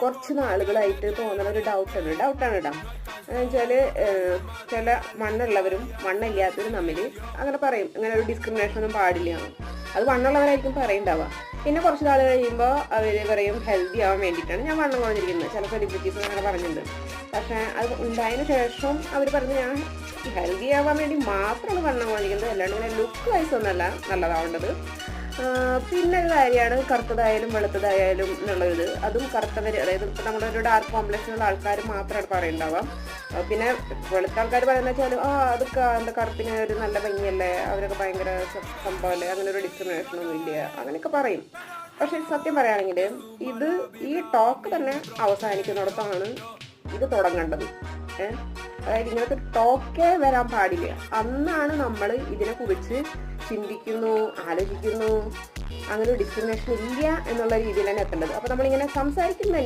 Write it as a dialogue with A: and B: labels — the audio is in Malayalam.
A: കുറച്ച് നാളുകളായിട്ട് തോന്നുന്ന ഒരു ഡൗട്ടാണ് ഇടാം എന്നുവെച്ചാല് ചില മണ്ണുള്ളവരും മണ്ണില്ലാത്തവരും തമ്മിൽ അങ്ങനെ പറയും, ഇങ്ങനെ ഒരു ഡിസ്ക്രിമിനേഷൻ ഒന്നും പാടില്ല. അത് മണ്ണുള്ളവരായിരിക്കും പറയണ്ടാവുക. പിന്നെ കുറച്ച് നാൾ കഴിയുമ്പോൾ അവർ പറയും ഹെൽത്തി ആവാൻ വേണ്ടിയിട്ടാണ് ഞാൻ വണ്ണം കുറഞ്ഞിരിക്കുന്നത്. ചില സെലിബ്രിറ്റീസ് അങ്ങനെ പറഞ്ഞിട്ടുണ്ട്. പക്ഷേ അത് ഉണ്ടായതിനു ശേഷം അവർ പറഞ്ഞു ഞാൻ ഹെൽത്തി ആവാൻ വേണ്ടി മാത്രമാണ് വണ്ണം കുറഞ്ഞിരിക്കുന്നത്, അല്ലാണ്ട് ഇങ്ങനെ ലുക്ക് വൈസ് ഒന്നല്ല നല്ലതാവേണ്ടത്. പിന്നെ ഒരു കാര്യമാണ് കറുത്തതായാലും വെളുത്തതായാലും എന്നുള്ളത്. അതും കറുത്തവർ, അതായത് ഇപ്പം നമ്മുടെ ഒരു ഡാർക്ക് കോംപ്ലക്ഷനുള്ള ആൾക്കാർ മാത്രമാണ് പറയുണ്ടാവാം. പിന്നെ വെളുത്ത ആൾക്കാർ പറയുന്നത് വെച്ചാൽ അത് എന്താ കറുപ്പിന് ഒരു നല്ല ഭംഗിയല്ലേ, അവരൊക്കെ ഭയങ്കര സംഭവമല്ലേ, അങ്ങനെ ഒരു ഡിസ്ക്രിമിനേഷൻ ഒന്നും ഇല്ല, അങ്ങനെയൊക്കെ പറയും. പക്ഷെ സത്യം പറയുകയാണെങ്കിൽ ഈ ടോക്ക് തന്നെ അവസാനിക്കുന്നിടത്താണ് ഇത് തുടങ്ങേണ്ടത്. അതായത് ഇങ്ങനത്തെ ടോക്കേ വരാൻ പാടില്ല. അന്നാണ് നമ്മൾ ഇതിനെക്കുറിച്ച് ചിന്തിക്കുന്നു, ആലോചിക്കുന്നു, അങ്ങനെ ഡിസ്ക്രിമിനേഷൻ ഇല്ല എന്നുള്ള രീതിയിൽ തന്നെ എത്തേണ്ടത്. അപ്പോൾ നമ്മളിങ്ങനെ സംസാരിക്കുന്ന